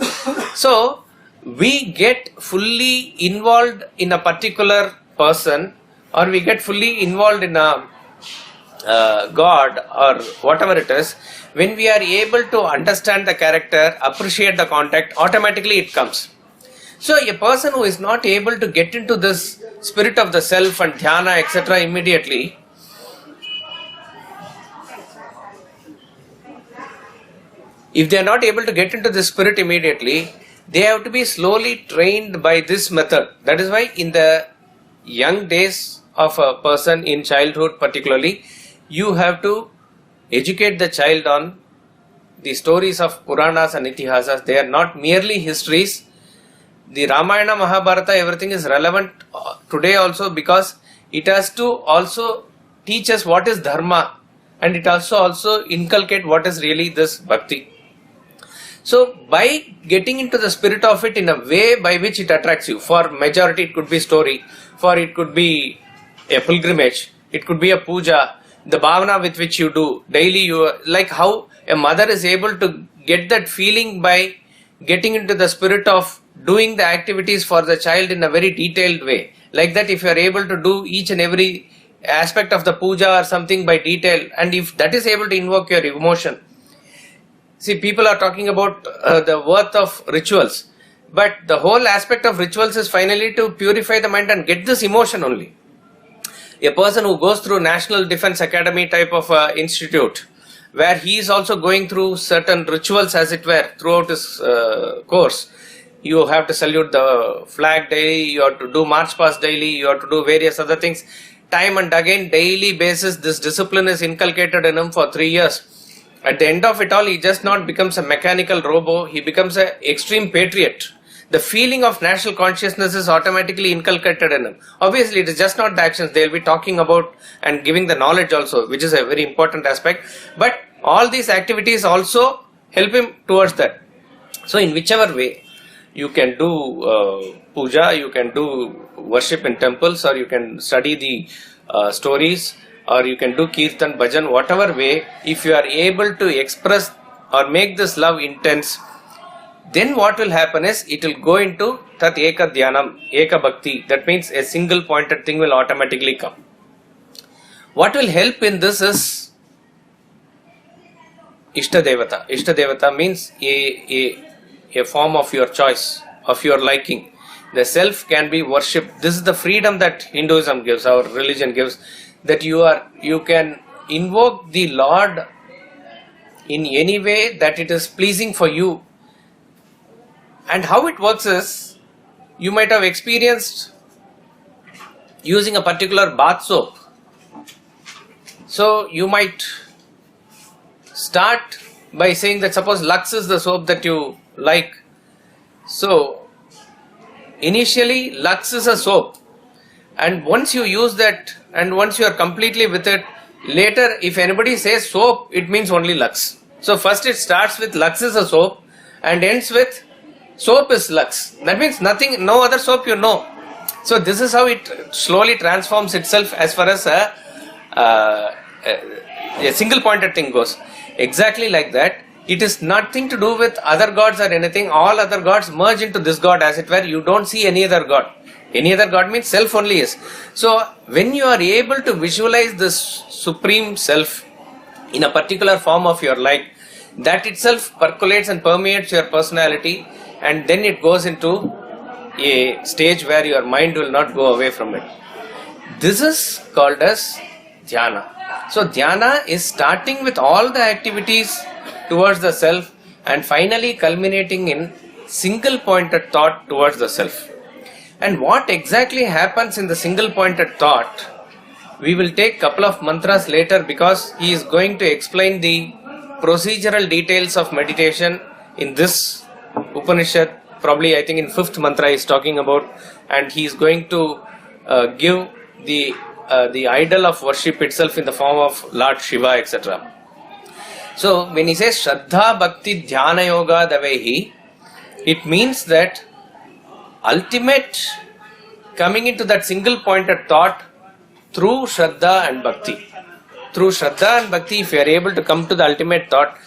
[SPEAKER 2] So we get fully involved in a particular person, or we get fully involved in a God or whatever it is, when we are able to understand the character, appreciate the contact, automatically it comes. So a person who is not able to get into this spirit of the self and dhyana, etc. immediately, if they are not able to get into this spirit immediately, they have to be slowly trained by this method. That is why in the young days of a person, in childhood particularly, you have to educate the child on the stories of Puranas and Itihasas. They are not merely histories. The Ramayana, Mahabharata, everything is relevant today also, because it has to also teach us what is Dharma, and it also inculcate what is really this Bhakti. So by getting into the spirit of it in a way by which it attracts you, for majority it could be story, for it could be a pilgrimage, it could be a puja, the bhavana with which you do daily, you like how a mother is able to get that feeling by getting into the spirit of doing the activities for the child in a very detailed way. Like that, if you are able to do each and every aspect of the puja or something by detail, and if that is able to invoke your emotion. See, people are talking about the worth of rituals, but the whole aspect of rituals is finally to purify the mind and get this emotion only. A person who goes through National Defence Academy type of institute, where he is also going through certain rituals as it were throughout his course. You have to salute the flag daily, you have to do march past daily, you have to do various other things. Time and again, daily basis, this discipline is inculcated in him for 3 years. At the end of it all, he just not becomes a mechanical robo, he becomes an extreme patriot. The feeling of national consciousness is automatically inculcated in him. Obviously, it is just not the actions, they will be talking about and giving the knowledge also, which is a very important aspect. But all these activities also help him towards that. So in whichever way, you can do puja, you can do worship in temples, or you can study the stories, or you can do kirtan, bhajan, whatever way, if you are able to express or make this love intense, then what will happen is, it will go into tat eka dhyanam, eka bhakti. That means a single pointed thing will automatically come. What will help in this is Ishta Devata. Ishta Devata means a form of your choice, of your liking. The self can be worshipped. This is the freedom that Hinduism gives, our religion gives, that you can invoke the Lord in any way that it is pleasing for you. And how it works is, you might have experienced using a particular bath soap. So you might start by saying that suppose Lux is the soap that you like. So initially Lux is a soap, and once you use that and once you are completely with it, later if anybody says soap, it means only Lux. So first it starts with Lux is a soap and ends with soap is Lux. That means nothing, no other soap you know. So this is how it slowly transforms itself as far as a single pointed thing goes. Exactly like that, it is nothing to do with other gods or anything. All other gods merge into this God as it were. You don't see any other God. Any other God means self only is. So when you are able to visualize this supreme self in a particular form of your life, that itself percolates and permeates your personality, and then it goes into a stage where your mind will not go away from it. This is called as Dhyana. So Dhyana is starting with all the activities towards the self and finally culminating in single pointed thought towards the self. And what exactly happens in the single pointed thought, we will take couple of mantras later, because he is going to explain the procedural details of meditation in this Upanishad. Probably I think in 5th mantra he is talking about, and he is going to give the idol of worship itself in the form of Lord Shiva, etc. So when he says Shraddha Bhakti Dhyana Yoga Davehi, it means that ultimate coming into that single pointed thought through Shraddha and Bhakti. Through Shraddha and Bhakti, if you are able to come to the ultimate thought,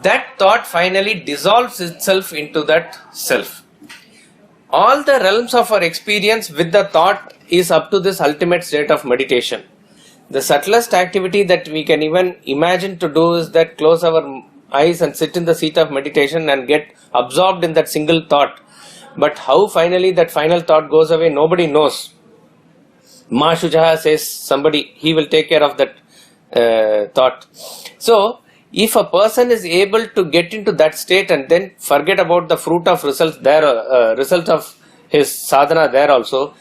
[SPEAKER 2] that thought finally dissolves itself into that self. All the realms of our experience with the thought is up to this ultimate state of meditation. The subtlest activity that we can even imagine to do is that close our eyes and sit in the seat of meditation and get absorbed in that single thought. But how finally that final thought goes away, nobody knows. Shujaha says somebody, he will take care of that thought. So If a person is able to get into that state and then forget about the fruit of result of his sadhana there also,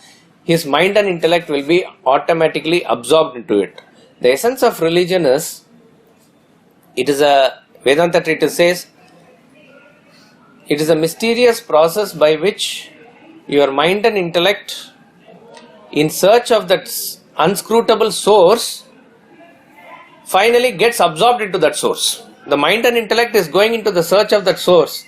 [SPEAKER 2] his mind and intellect will be automatically absorbed into it. The essence of religion is, it is a Vedanta treatise says, it is a mysterious process by which your mind and intellect, in search of that unscrutable source, finally gets absorbed into that source. The mind and intellect is going into the search of that source.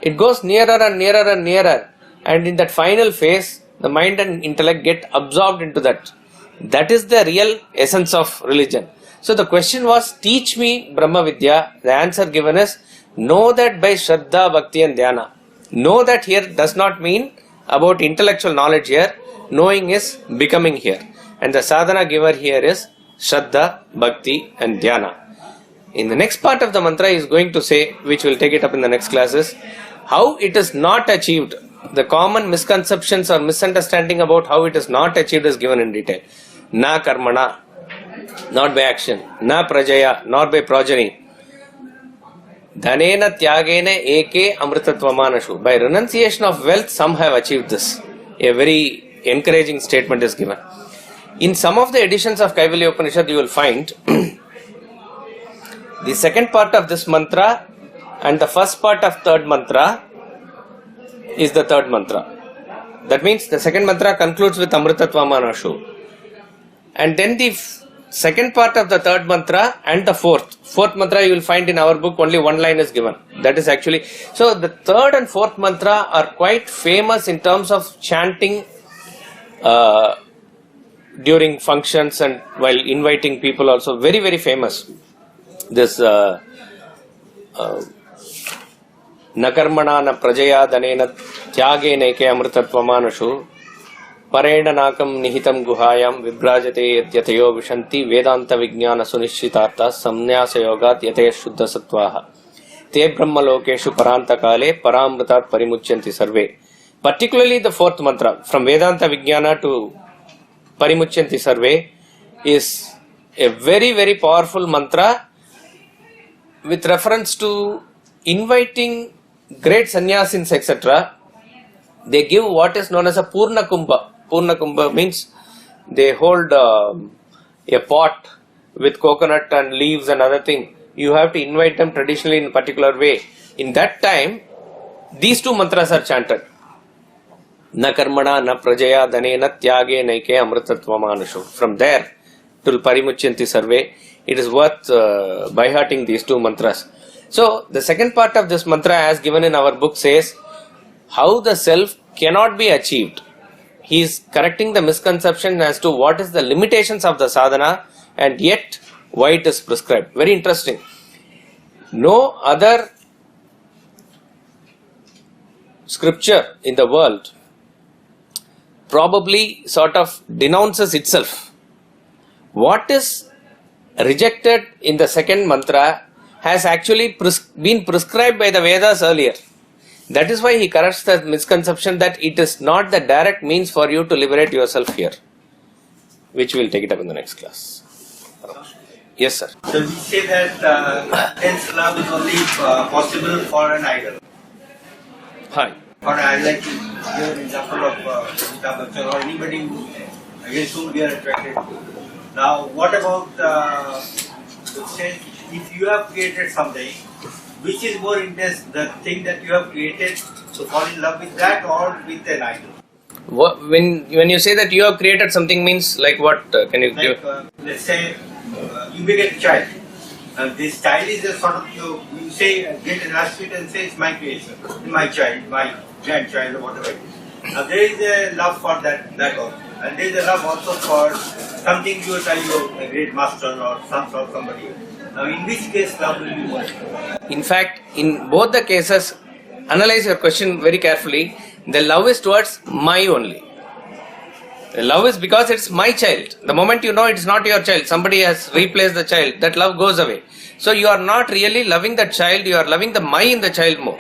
[SPEAKER 2] It goes nearer and nearer and nearer, and in that final phase, the mind and intellect get absorbed into that. That is the real essence of religion. So the question was, teach me Brahma Vidya. The answer given is, know that by Shraddha, Bhakti and Dhyana. Know that here does not mean about intellectual knowledge here. Knowing is becoming here. And the sadhana giver here is Shraddha, Bhakti and Dhyana. In the next part of the mantra he is going to say, which we'll take it up in the next classes, how it is not achieved. The common misconceptions or misunderstanding about how it is not achieved is given in detail. Na karmana, not by action. Na prajaya, not by progeny. Dhanena tyagena eke amritatvamaanashu. By renunciation of wealth, some have achieved this. A very encouraging statement is given. In some of the editions of Kaivalya Upanishad, you will find the second part of this mantra and the first part of third mantra is the third mantra. That means the second mantra concludes with Amritatvamaanashu. And then the second part of the third mantra and the fourth mantra you will find in our book only one line is given. That is actually, so the third and fourth mantra are quite famous in terms of chanting during functions and while inviting people also. Very, very famous. This Nakarmana na prajaya danena tyage neke amritatvamaanashu parena nakam nihitam guhayam vibrajate yathyo vishanti vedanta vijnana sunishitartha samnyasa yogat yate shuddha sattvaha te brahma lokeshu paranta kale paramritat parimucyanti sarve. Particularly the fourth mantra, from Vedanta Vijnana to Parimucyanti Sarve, is a very, very powerful mantra with reference to inviting great sannyasins, etc. They give what is known as a Purna Kumbha. Purna Kumbha means they hold a pot with coconut and leaves and other thing. You have to invite them traditionally in a particular way. In that time, these two mantras are chanted. Na karmana na prajaya dhanena tyage naike amritatvamaanashu. From there till Parimucyanti Sarve, it is worth by hearting these two mantras. So the second part of this mantra as given in our book says how the self cannot be achieved. He is correcting the misconception as to what is the limitations of the sadhana and yet why it is prescribed. Very interesting. No other scripture in the world probably sort of denounces itself. What is rejected in the second mantra has actually been prescribed by the Vedas earlier. That is why he corrects the misconception that it is not the direct means for you to liberate yourself here, which we will take it up in the next class. Yes, sir.
[SPEAKER 5] So we say that hence love is only possible for an idol.
[SPEAKER 2] Hi.
[SPEAKER 5] Or I like to give an example of Amitabh Bachchan or anybody who against whom we are attracted. Now, what about if you have created something, which is more intense, the thing that you have created, to fall in love with that or with an idol?
[SPEAKER 2] When you say that you have created something means like what? Can you give?
[SPEAKER 5] Let's say you make a child. This child is a sort of, you say, get attached to it and say it's my creation, my child, my grandchild or whatever it is. Now there is a love for that also. And there is a love also for something you are telling you, a great master or some sort of somebody. Now in which case love will be more?
[SPEAKER 2] In fact, in both the cases, analyze your question very carefully. The love is towards my only. The love is because it's my child. The moment you know it's not your child, somebody has replaced the child, that love goes away. So you are not really loving that child, you are loving the my in the child more.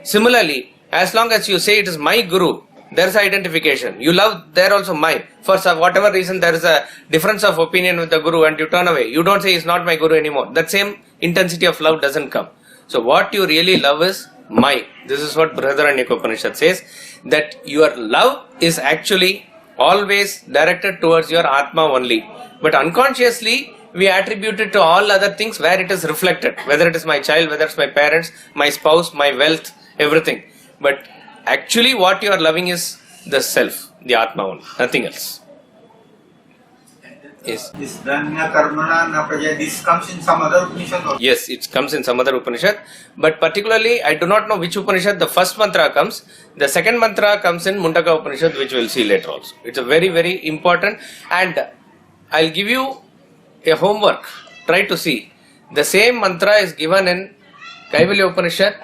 [SPEAKER 2] Similarly, as long as you say it is my guru, there is identification. You love there also my. For whatever reason there is a difference of opinion with the guru and you turn away. You don't say it's not my guru anymore. That same intensity of love doesn't come. So what you really love is my. This is what Brihadaranyaka Upanishad says, that your love is actually always directed towards your Atma only. But unconsciously, we attribute it to all other things where it is reflected, whether it is my child, whether it's my parents, my spouse, my wealth, everything. But actually what you are loving is the self, the Atma only, nothing else. Yes.
[SPEAKER 5] This Danya Karmana Na Praja, this comes in some other Upanishad also.
[SPEAKER 2] Yes, it comes in some other Upanishad, but particularly I do not know which Upanishad the first mantra comes. The second mantra comes in Mundaka Upanishad, which we will see later also. It's a very, very important, and I'll give you a homework. Try to see. The same mantra is given in Kaivalya Upanishad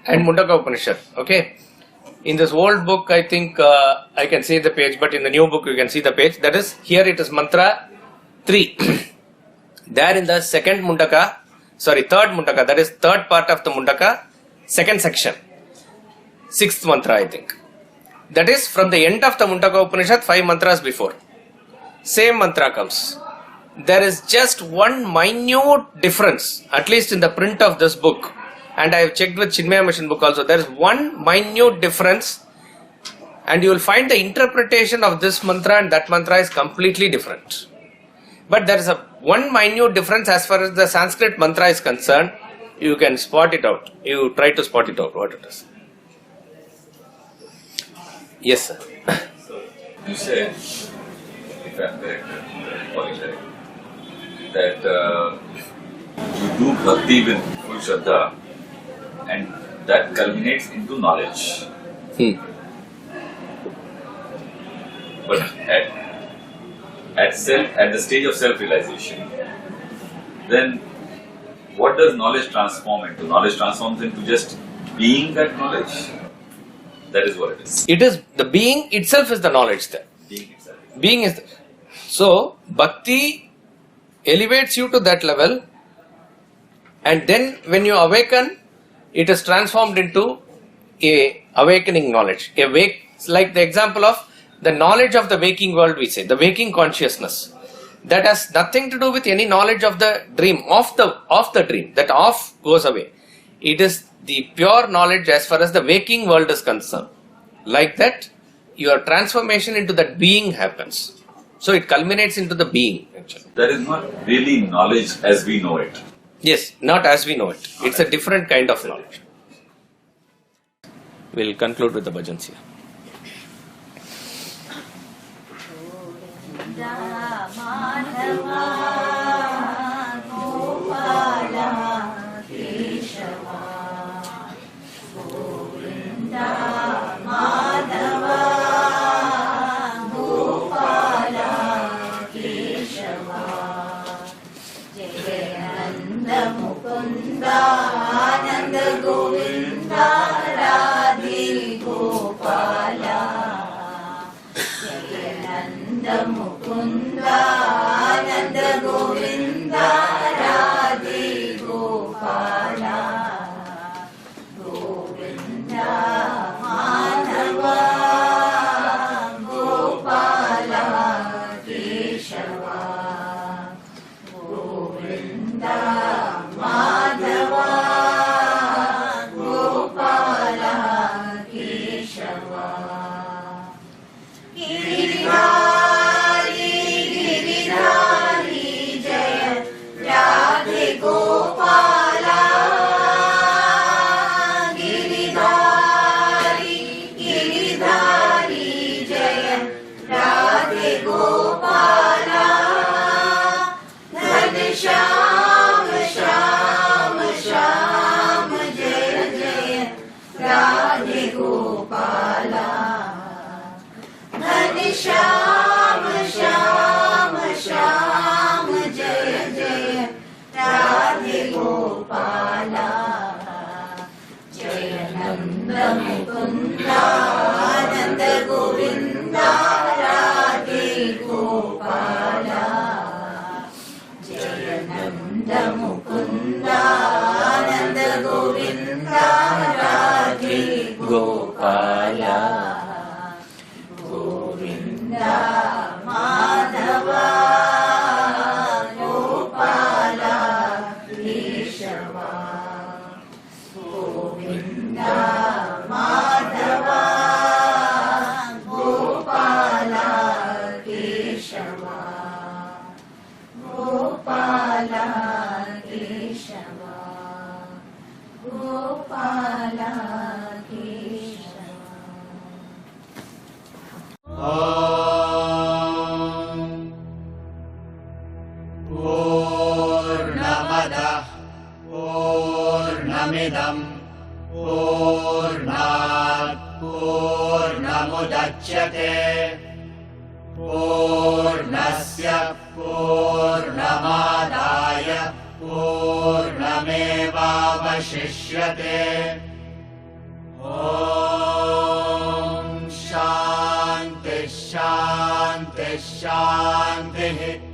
[SPEAKER 2] and Mundaka Upanishad. Okay. In this old book, I think I can see the page, but in the new book you can see the page. That is, here it is mantra 3. There in the third Mundaka, that is third part of the Mundaka, second section, 6th mantra I think. That is from the end of the Mundaka Upanishad, 5 mantras before. Same mantra comes. There is just one minute difference, at least in the print of this book. And I have checked with Chinmaya Mission book also. There is one minute difference, and you will find the interpretation of this mantra and that mantra is completely different. But there is one minute difference as far as the Sanskrit mantra is concerned. You can spot it out. You try to spot it out what it is. Yes, sir.
[SPEAKER 6] So you said, if I am correct, that you do bhakti with full shraddha, and that culminates into knowledge. But at the stage of self-realization, then what does knowledge transform into? Knowledge transforms into just being that knowledge. That is what it is.
[SPEAKER 2] It is the being itself is the knowledge there.
[SPEAKER 6] Being itself.
[SPEAKER 2] Being is so bhakti elevates you to that level, and then when you awaken, it is transformed into a awakening knowledge. It's like the example of the knowledge of the waking world, we say, the waking consciousness. That has nothing to do with any knowledge of the dream, of the dream. That off goes away. It is the pure knowledge as far as the waking world is concerned. Like that, your transformation into that being happens. So it culminates into the being, actually.
[SPEAKER 6] That is not really knowledge as we know it.
[SPEAKER 2] Yes, not as we know it. It's a different kind of knowledge. We'll conclude with the bhajans here.
[SPEAKER 3] Gopala Keshava.
[SPEAKER 1] Purnamadah Purnamidam Purnat Purnamudachyate Purnasya Purnamadaya Purnamevavashishyate. Om Shanti Shanti Shanti.